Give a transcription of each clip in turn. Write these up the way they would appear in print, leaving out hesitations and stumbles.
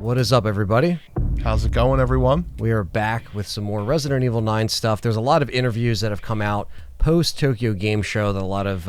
What is up, everybody? How's it going, everyone? We are back with some more Resident Evil 9 stuff. There's a lot of interviews that have come out post-Tokyo Game Show that a lot of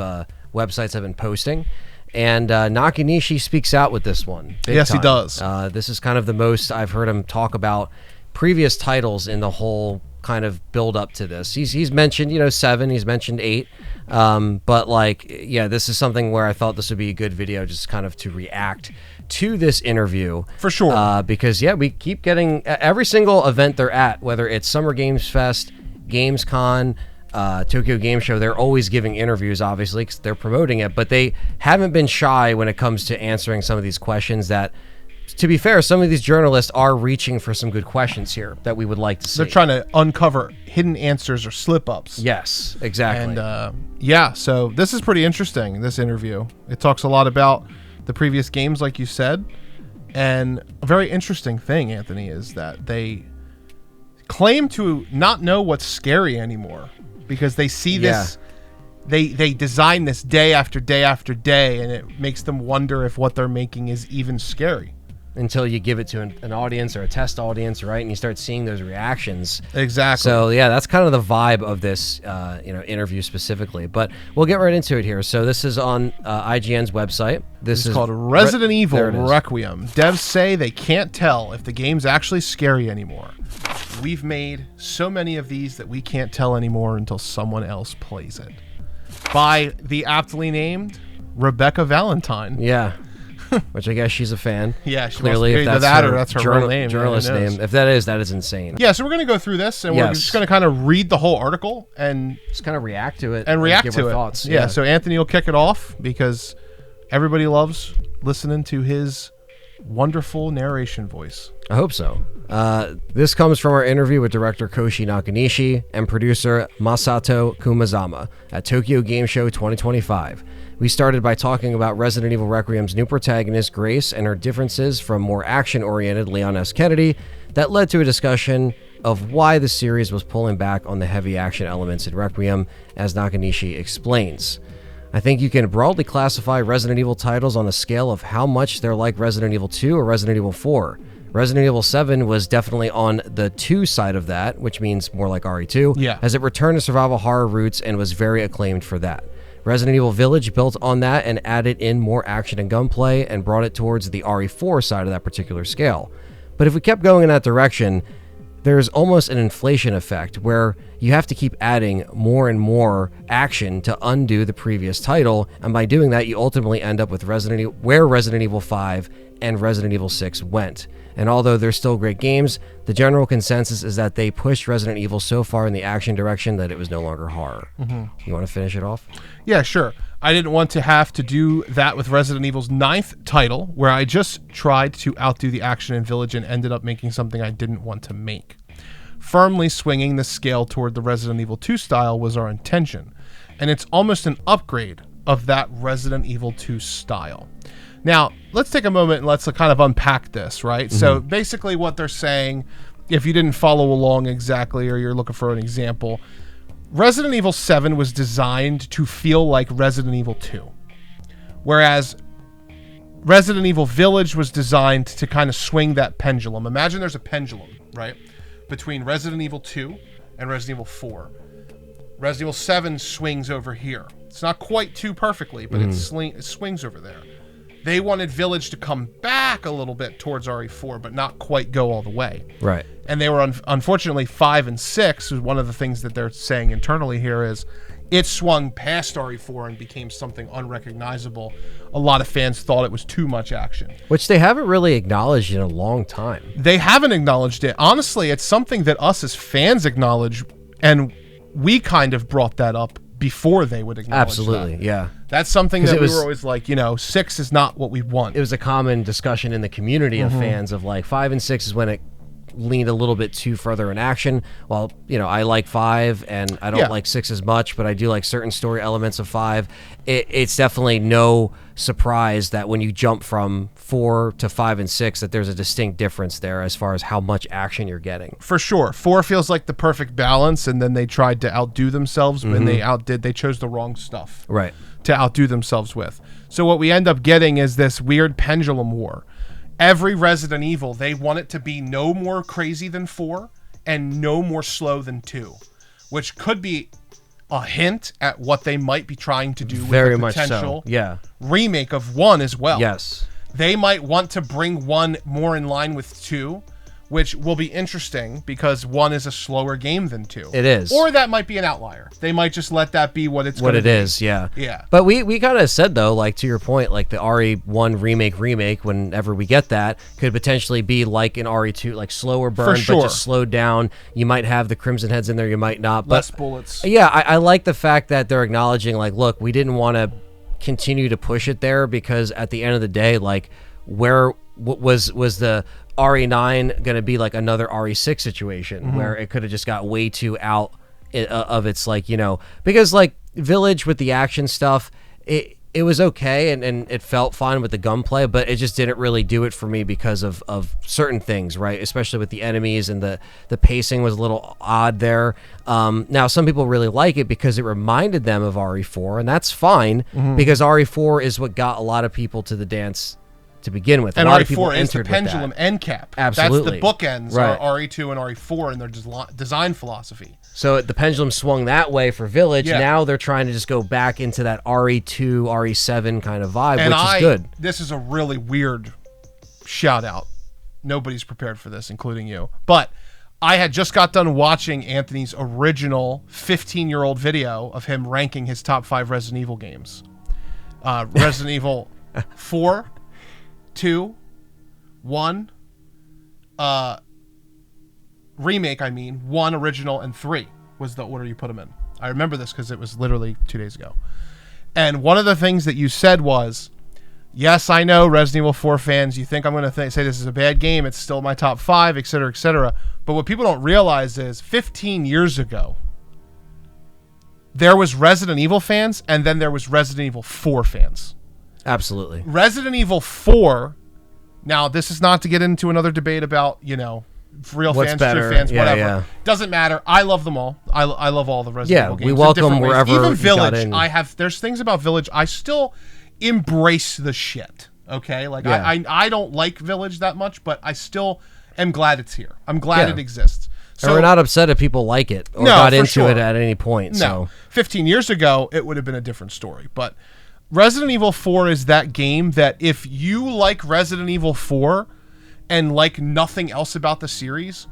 websites have been posting. And Nakanishi speaks out with this one. Yes, he does. This is kind of the most I've heard him talk about previous titles in the whole kind of build up to this. He's mentioned, 7, he's mentioned 8. But this is something where I thought this would be a good video just kind of to react to this interview. For sure. Because we keep getting every single event they're at, whether it's Summer Games Fest, GamesCon, Tokyo Game Show, they're always giving interviews, obviously, because they're promoting it, but they haven't been shy when it comes to answering some of these questions that, to be fair, some of these journalists are reaching for some good questions here that we would like to see. They're trying to uncover hidden answers or slip-ups. Yes, exactly. And so this is pretty interesting, this interview. It talks a lot about the previous games, like you said, and a very interesting thing, Anthony, is that they claim to not know what's scary anymore because they see this, they design this day after day after day, and it makes them wonder if what they're making is even scary. Until you give it to an audience or a test audience, right? And you start seeing those reactions. Exactly. So, that's kind of the vibe of this interview specifically. But we'll get right into it here. So this is on IGN's website. This is called Resident Evil Requiem. Devs say they can't tell if the game's actually scary anymore. We've made so many of these that we can't tell anymore until someone else plays it. By the aptly named Rebecca Valentine. Yeah. Which I guess she's a fan. Yeah, she clearly, must be that's her real name. Journalist name. If that is insane. Yeah, so we're going to go through this, and we're just going to kind of read the whole article and just kind of react to it and give our thoughts. Yeah, so Anthony will kick it off because everybody loves listening to his wonderful narration voice. I hope so. This comes from our interview with director Kōshi Nakanishi and producer Masato Kumazama at Tokyo Game Show 2025. We started by talking about Resident Evil Requiem's new protagonist, Grace, and her differences from more action-oriented Leon S. Kennedy that led to a discussion of why the series was pulling back on the heavy action elements in Requiem, as Nakanishi explains. I think you can broadly classify Resident Evil titles on a scale of how much they're like Resident Evil 2 or Resident Evil 4. Resident Evil 7 was definitely on the 2 side of that, which means more like RE2, as it returned to survival horror roots and was very acclaimed for that. Resident Evil Village built on that and added in more action and gunplay and brought it towards the RE4 side of that particular scale. But if we kept going in that direction, there's almost an inflation effect where you have to keep adding more and more action to undo the previous title, and by doing that, you ultimately end up with where Resident Evil 5 and Resident Evil 6 went. And although they're still great games, the general consensus is that they pushed Resident Evil so far in the action direction that it was no longer horror. You want to finish it off? Yeah, sure. I didn't want to have to do that with Resident Evil's 9th title, where I just tried to outdo the action in Village and ended up making something I didn't want to make. Firmly swinging the scale toward the Resident Evil 2 style was our intention, and it's almost an upgrade of that Resident Evil 2 style. Now, let's take a moment and let's kind of unpack this, right? So basically what they're saying, if you didn't follow along exactly or you're looking for an example, Resident Evil 7 was designed to feel like Resident Evil 2, whereas Resident Evil Village was designed to kind of swing that pendulum. Imagine there's a pendulum, right, between Resident Evil 2 and Resident Evil 4. Resident Evil 7 swings over here. It's not quite 2 perfectly, but it swings over there. They wanted Village to come back a little bit towards RE4, but not quite go all the way. Right. And they were, unfortunately, 5 and 6, is one of the things that they're saying internally here is it swung past RE4 and became something unrecognizable. A lot of fans thought it was too much action. Which they haven't really acknowledged in a long time. They haven't acknowledged it. Honestly, it's something that us as fans acknowledge, and we kind of brought that up before they would acknowledge Absolutely, that. yeah. That's something that we were always like, 6 is not what we want. It was a common discussion in the community of fans of like 5 and 6 is when it leaned a little bit too further in action. Well, I like 5 and I don't like 6 as much, but I do like certain story elements of 5. It's definitely no surprise that when you jump from 4 to 5 and 6 that there's a distinct difference there as far as how much action you're getting. For sure. 4 feels like the perfect balance, and then they tried to outdo themselves. When they chose the wrong stuff. Right. To outdo themselves with. So what we end up getting is this weird pendulum war. every Resident Evil, they want it to be no more crazy than 4 and no more slow than 2, which could be a hint at what they might be trying to do Very with a much potential so. Yeah. remake of 1 as well. Yes. They might want to bring 1 more in line with 2, which will be interesting because 1 is a slower game than 2. It is. Or that might be an outlier. They might just let that be what it's going to be. What it is, yeah. Yeah. But we kind of said, though, like, to your point, like, the RE1 remake, whenever we get that, could potentially be like an RE2, like, slower burn, For sure. but just slowed down. You might have the Crimson Heads in there, you might not. But, Less bullets. Yeah, I like the fact that they're acknowledging, like, look, we didn't want to continue to push it there because at the end of the day, like, where was the RE9 going to be like another RE6 situation where it could have just got way too out of its, like, you know, because like Village with the action stuff, it was okay and it felt fine with the gunplay, but it just didn't really do it for me because of certain things, right? Especially with the enemies and the pacing was a little odd there. Now, some people really like it because it reminded them of RE4, and that's fine because RE4 is what got a lot of people to the dance to begin with. And a lot of people RE4 is the entered with pendulum that. end cap. Absolutely. That's the bookends Right. are RE2 and RE4 in their design philosophy. So the pendulum swung that way for Village. Yeah. Now they're trying to just go back into that RE2, RE7 kind of vibe, And which is good. This is a really weird shout out. Nobody's prepared for this, including you. But I had just got done watching Anthony's original 15-year-old video of him ranking his top 5 Resident Evil games. Resident Evil 4, 2, 1, remake, 1 original, and 3 was the order you put them in. I remember this because it was literally 2 days ago. And one of the things that you said was, yes, I know, Resident Evil 4 fans, you think I'm going to say this is a bad game. It's still my top 5, et cetera, et cetera. But what people don't realize is 15 years ago, there was Resident Evil fans, and then there was Resident Evil 4 fans. Absolutely. Resident Evil 4, now this is not to get into another debate about, you know, real What's fans, better? true fans, Yeah, whatever. yeah. Doesn't matter. I love them all. I love all the Resident Evil games. we in welcome different ways. wherever Even you Village, got in. there's things about Village, I still embrace the shit, okay? Like, Yeah. I don't like Village that much, but I still am glad it's here. I'm glad it exists. So we're not upset if people like it or No, got for into sure. it at any point. No, So 15 years ago, it would have been a different story. But Resident Evil 4 is that game that if you like Resident Evil 4 and like nothing else about the series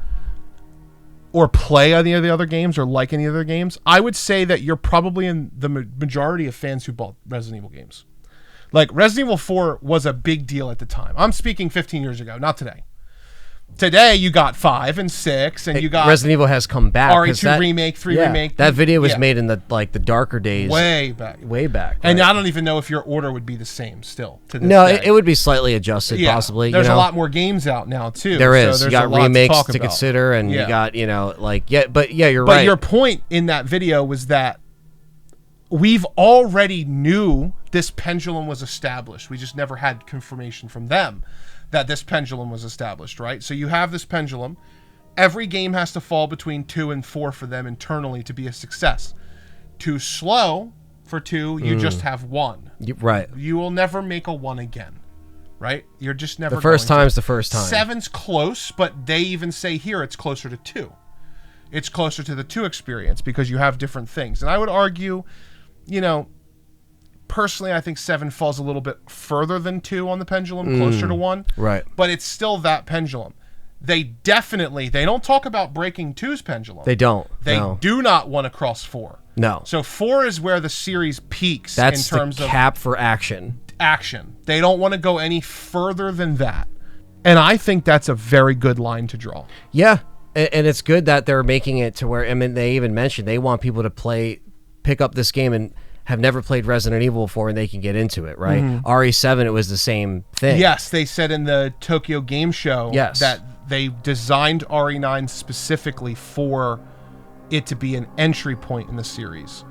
or play any of the other games or like any other games, I would say that you're probably in the majority of fans who bought Resident Evil games. Like, Resident Evil 4 was a big deal at the time. I'm speaking 15 years ago, not today. Today, you got 5 and 6, and you got Resident Evil has come back. 'cause RE2 that, remake, 3 remake. That video was Yeah. made in the darker days. way back. Way back. And right? I don't even know if your order would be the same still to this No, day. it would be slightly adjusted, Yeah. possibly. There's you know? a lot more games out now, too. There so is. there's You got a lot remakes talk to about. consider, and Yeah. you got, but you're But right. your point in that video was that we've already knew this pendulum was established. We just never had confirmation from them that this pendulum was established, right? So you have this pendulum. Every game has to fall between 2 and 4 for them internally to be a success. Too slow for 2, you just have 1. Right. You will never make a 1 again, right? You're just never The first going time's to. the first time. 7's close, but they even say here it's closer to 2. It's closer to the 2 experience because you have different things. And I would argue, personally, I think 7 falls a little bit further than 2 on the pendulum, closer to 1. Right. But it's still that pendulum. They don't talk about breaking 2's pendulum. They don't. They no. do not want to cross 4. No. So 4 is where the series peaks That's in terms the of cap for action. action. They don't want to go any further than that. And I think that's a very good line to draw. Yeah. And it's good that they're making it to where, I mean, they even mentioned they want people to pick up this game and have never played Resident Evil before and they can get into it, right? RE7, it was the same thing. Yes, they said in the Tokyo Game Show that they designed RE9 specifically for it to be an entry point in the series.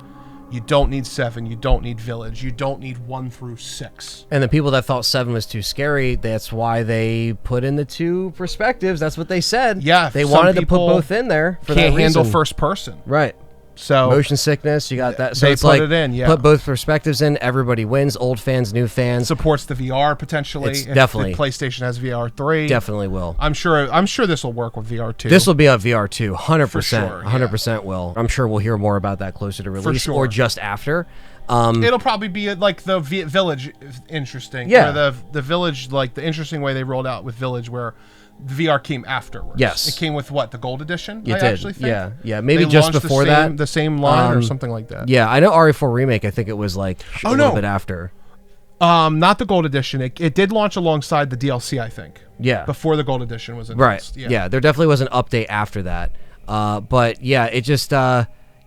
You don't need 7, you don't need Village, you don't need 1 through 6. And the people that thought 7 was too scary, that's why they put in the 2 perspectives. That's what they said. Yeah, They some wanted to put people both in there for that Can't handle reason. first person. Right. So motion sickness, you got that. So they it's put like it in, yeah. put both perspectives in. Everybody wins. Old fans, new fans. Supports the VR potentially. It's if definitely PlayStation has VR 3. Definitely will. I'm sure this will work with VR 2. This will be on VR 2, 100%. For sure, 100% will. I'm sure we'll hear more about that closer to release sure. or just after. It'll probably be like the Village interesting. Yeah. Where the Village, like the interesting way they rolled out with Village where the VR came afterwards. Yes. It came with what? The Gold Edition? It I did. actually think? Yeah. Maybe They just launched before that. The same line or something like that. Yeah, I know RE4 Remake, I think it was like a little bit after. Not the Gold Edition. It did launch alongside the DLC, I think. Yeah. Before the Gold Edition was Right. announced. Yeah, there definitely was an update after that. But yeah, it just...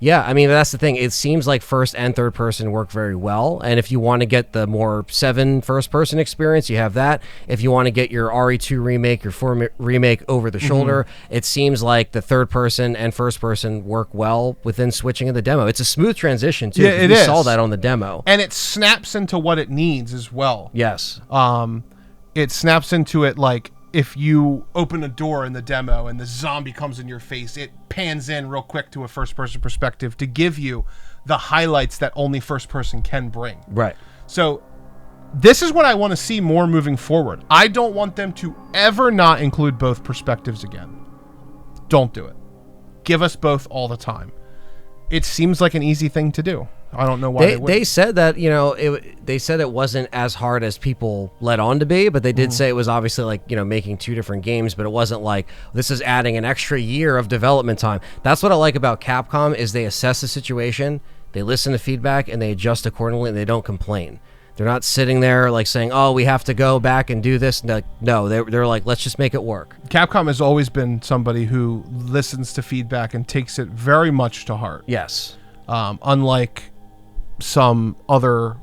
yeah, I mean, that's the thing. It seems like first and third person work very well. And if you want to get the more 7 first person experience, you have that. If you want to get your RE2 remake, your 4 remake over the shoulder, it seems like the third person and first person work well within switching in the demo. It's a smooth transition, too. Yeah, it we is. saw that on the demo. And it snaps into what it needs as well. Yes. It snaps into it like if you open a door in the demo and the zombie comes in your face, it pans in real quick to a first-person perspective to give you the highlights that only first person can bring. Right. So this is what I want to see more moving forward. I don't want them to ever not include both perspectives again. Don't do it. Give us both all the time. It seems like an easy thing to do. I don't know why they said that, you know, they said it wasn't as hard as people let on to be, but they did say it was obviously like, you know, making 2 different games, but it wasn't like this is adding an extra year of development time. That's what I like about Capcom is they assess the situation, they listen to feedback, and they adjust accordingly, and they don't complain. They're not sitting there like saying, "Oh, we have to go back and do this." No, they're like, "Let's just make it work." Capcom has always been somebody who listens to feedback and takes it very much to heart. Yes. Unlike some other,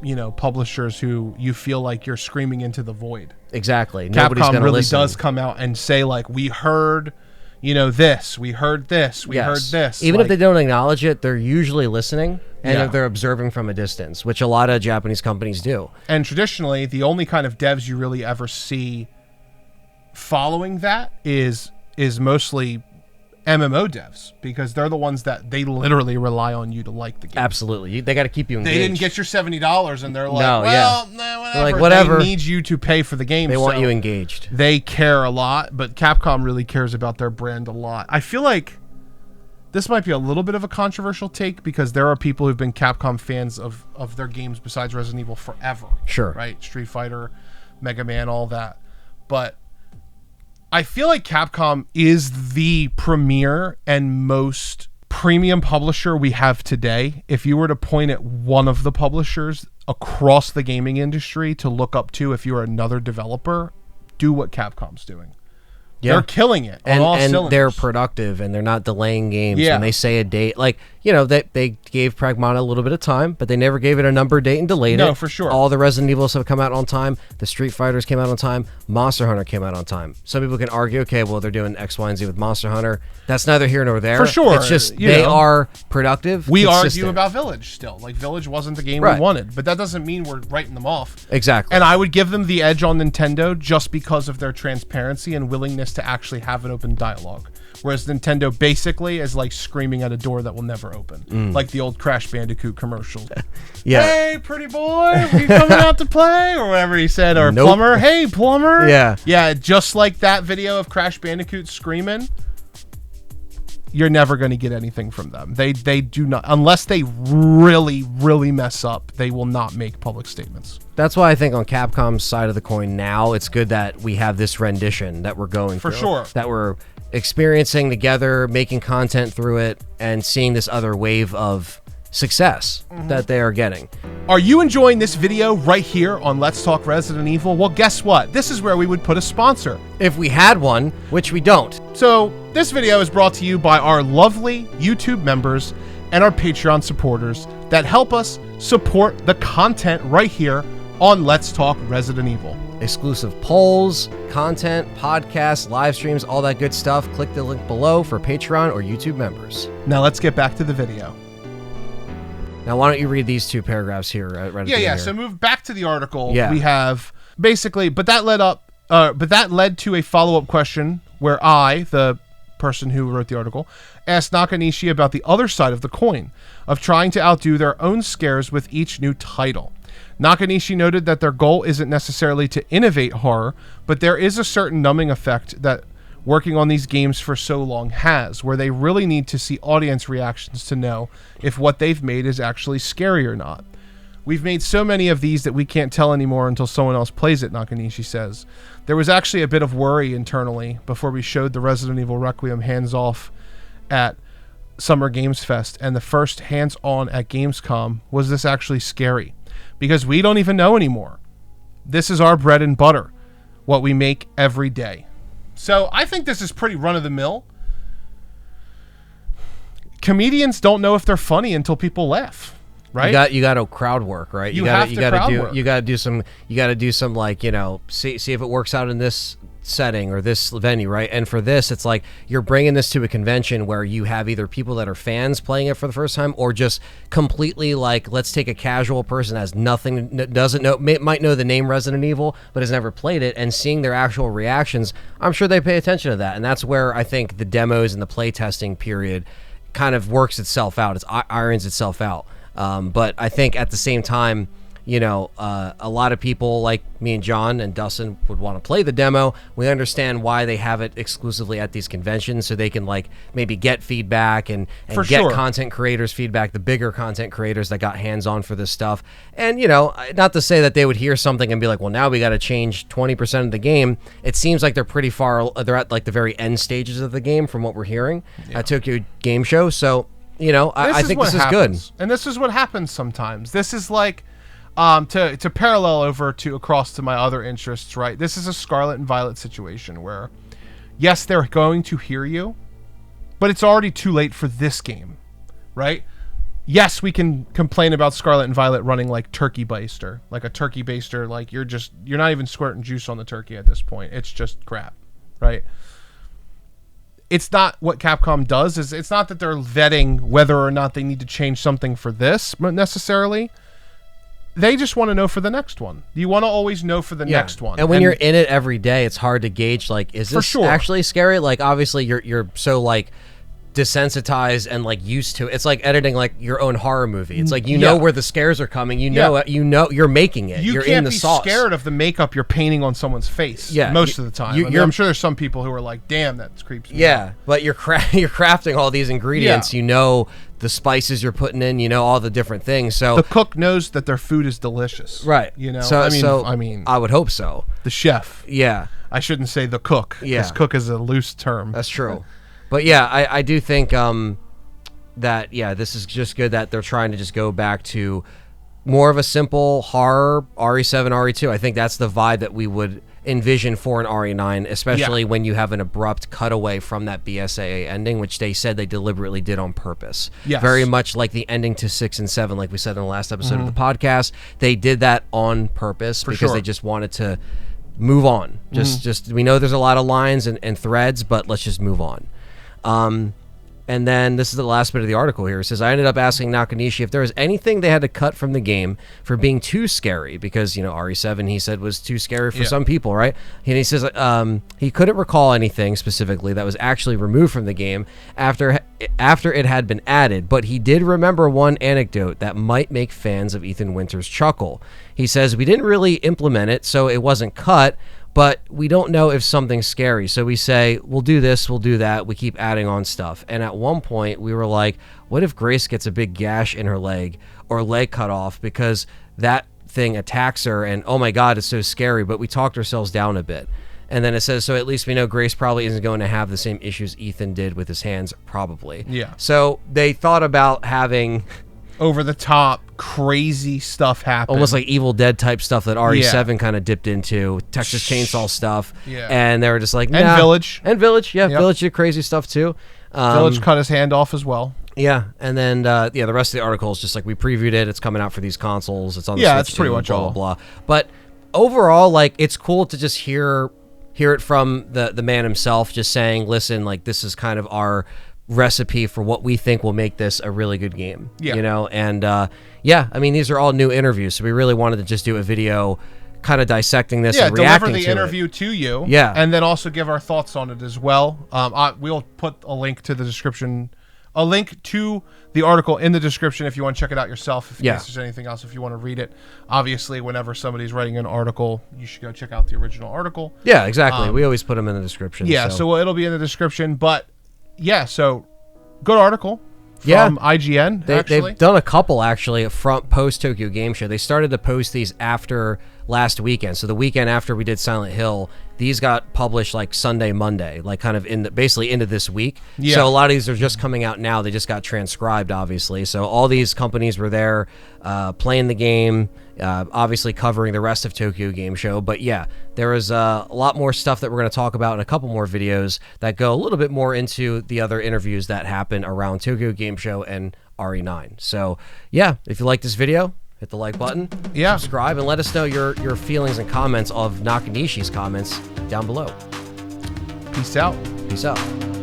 you know, publishers who you feel like you're screaming into the void. Exactly. Nobody's Capcom gonna really listen. does come out and say like, we heard, you know, this, we heard this, we heard this. Even like, if they don't acknowledge it, they're usually listening and Yeah. they're observing from a distance, which a lot of Japanese companies do. And traditionally, the only kind of devs you really ever see following that is mostly MMO devs, because they're the ones that they literally rely on you to like the game. Absolutely. They got to keep you engaged. They didn't get your $70 and they're like, No, well, yeah. no, whatever. They're like, whatever. They need you to pay for the game. They want so you engaged. They care a lot, but Capcom really cares about their brand a lot. I feel like this might be a little bit of a controversial take, because there are people who've been Capcom fans of their games besides Resident Evil forever. Sure. Right? Street Fighter, Mega Man, all that. But I feel like Capcom is the premier and most premium publisher we have today. If you were to point at one of the publishers across the gaming industry to look up to if you're another developer, do what Capcom's doing. Yeah. They're killing it on all And cylinders. they're productive, and they're not delaying games. Yeah. When they say a date, like, you know, they gave Pragmata a little bit of time, but they never gave it a number, date, and delayed it. No, for sure. All the Resident Evils have come out on time. The Street Fighters came out on time. Monster Hunter came out on time. Some people can argue, okay, well, they're doing X, Y, and Z with Monster Hunter. That's neither here nor there. For sure. It's just You they know. are productive. We consistent. argue about Village still. Like, Village wasn't the game Right. we wanted, but that doesn't mean we're writing them off. Exactly. And I would give them the edge on Nintendo just because of their transparency and willingness to actually have an open dialogue. Whereas Nintendo basically is like screaming at a door that will never open. Like the old Crash Bandicoot commercials. Yeah. Hey, pretty boy, are you coming out to play? Or whatever he said. Or Nope. plumber, hey, plumber. Yeah. Yeah, just like that video of Crash Bandicoot screaming. You're never going to get anything from them. They do not, unless they really, really mess up, they will not make public statements. That's why I think on Capcom's side of the coin now, it's good that we have this rendition that we're going For through. sure. That we're experiencing together, making content through it, and seeing this other wave of success that they are getting. Are you enjoying this video right here on Let's Talk Resident Evil? Well, guess what? This is where we would put a sponsor. If we had one, which we don't. So this video is brought to you by our lovely YouTube members and our Patreon supporters that help us support the content right here on Let's Talk Resident Evil. Exclusive polls, content, podcasts, live streams, all that good stuff. Click the link below for Patreon or YouTube members. Now let's get back to the video. Now, why don't you read these 2 paragraphs here? Right at the Yeah. beginning So here. move back to the article. Yeah. We have basically, but that led to a follow-up question where I, the person who wrote the article, asked Nakanishi about the other side of the coin, of trying to outdo their own scares with each new title. Nakanishi noted that their goal isn't necessarily to innovate horror, but there is a certain numbing effect that working on these games for so long has, where they really need to see audience reactions to know if what they've made is actually scary or not. We've made so many of these that we can't tell anymore until someone else plays it, Nakanishi says. There was actually a bit of worry internally before we showed the Resident Evil Requiem hands-off at Summer Games Fest, and the first hands-on at Gamescom. Was this actually scary? Because we don't even know anymore. This is our bread and butter, what we make every day. So I think this is pretty run-of-the-mill. Comedians don't know if they're funny until people laugh. Right? You got to crowd work, right? You got to do some like, you know, see if it works out in this setting or this venue, right? And for this, it's like you're bringing this to a convention where you have either people that are fans playing it for the first time, or just completely like, let's take a casual person that has nothing, doesn't know, might know the name Resident Evil, but has never played it, and seeing their actual reactions. I'm sure they pay attention to that, and that's where I think the demos and the play testing period kind of works itself out. It irons itself out. But I think at the same time, you know, a lot of people like me and John and Dustin would want to play the demo. We understand why they have it exclusively at these conventions, so they can like maybe get feedback and get content creators feedback, the bigger content creators that got hands-on for this stuff. And, you know, not to say that they would hear something and be like, well, now we got to change 20% of the game. It seems like they're pretty far, they're at like the very end stages of the game from what we're hearing at Tokyo Game Show. So, you know, I think this is good. And this is what happens sometimes. This is like, to parallel over to across to my other interests, right? This is a Scarlet and Violet situation where, yes, they're going to hear you, but it's already too late for this game, right? Yes, we can complain about Scarlet and Violet running like turkey baster, like a turkey baster, like you're not even squirting juice on the turkey at this point. It's just crap, right? It's not what Capcom does. It's not that they're vetting whether or not they need to change something for this necessarily. They just want to know for the next one. You want to always know for the next one. And when you're in it every day, it's hard to gauge, like, is this actually scary? Like, obviously, you're so, like, desensitized and, like, used to it. It's like editing, like, your own horror movie. It's like, you know where the scares are coming. You know you're making it. You're in the sauce. You can't be scared of the makeup you're painting on someone's face most of the time. I'm sure there's some people who are like, damn, that creeps me out. But you're crafting all these ingredients. You know the spices you're putting in, you know, all the different things. So the cook knows that their food is delicious. Right. You know, I mean, I would hope so. The chef. Yeah. I shouldn't say the cook. Yeah. Because cook is a loose term. That's true. But yeah, I do think that, this is just good that they're trying to just go back to more of a simple horror RE7, RE2. I think that's the vibe that we would envision for an RE9, especially when you have an abrupt cutaway from that BSAA ending, which they said they deliberately did on purpose. Yes. Very much like the ending to 6 and 7, like we said in the last episode of the podcast. They did that on purpose because they just wanted to move on. Just we know there's a lot of lines and threads, but let's just move on. And then this is the last bit of the article here. It says, I ended up asking Nakanishi if there was anything they had to cut from the game for being too scary, because, you know, RE7, he said, was too scary for some people, right? And he says he couldn't recall anything specifically that was actually removed from the game after it had been added, but he did remember one anecdote that might make fans of Ethan Winters chuckle. He says, we didn't really implement it, so it wasn't cut, but we don't know if something's scary. So we say, we'll do this, we'll do that. We keep adding on stuff. And at one point, we were like, what if Grace gets a big gash in her leg or leg cut off because that thing attacks her and, oh my God, it's so scary. But we talked ourselves down a bit. And then it says, so at least we know Grace probably isn't going to have the same issues Ethan did with his hands, probably. Yeah. So they thought about having over-the-top, crazy stuff happen. Almost like Evil Dead type stuff that RE7 kind of dipped into, Texas Chainsaw stuff. Yeah. And they were just like, nah. And Village. Village did crazy stuff too. Village cut his hand off as well. Yeah, and then the rest of the article is just like, we previewed it, it's coming out for these consoles, it's on the Switch that's pretty much blah, all. Blah, blah. But overall, like, it's cool to just hear it from the man himself, just saying, listen, like, this is kind of our recipe for what we think will make this a really good game. You know, and I mean, these are all new interviews, so we really wanted to just do a video kind of dissecting this Yeah, and deliver reacting the to interview to you. Yeah. And then also give our thoughts on it as well. We'll put a link to the description, a link to the article in the description if you want to check it out yourself. If there's anything else, if you want to read it. Obviously, whenever somebody's writing an article, you should go check out the original article. Yeah, exactly. We always put them in the description. Yeah, so it'll be in the description. But yeah, so good article from IGN. They've done a couple actually from post Tokyo Game Show. They started to post these after last weekend. So the weekend after we did Silent Hill, these got published like Sunday, Monday, like kind of basically into this week. Yeah. So a lot of these are just coming out now. They just got transcribed, obviously. So all these companies were there playing the game, obviously covering the rest of Tokyo Game Show. But yeah, there is a lot more stuff that we're going to talk about in a couple more videos that go a little bit more into the other interviews that happen around Tokyo Game Show and RE9. So yeah, if you like this video, hit the like button, subscribe, and let us know your feelings and comments of Nakanishi's comments down below. Peace out. Peace out.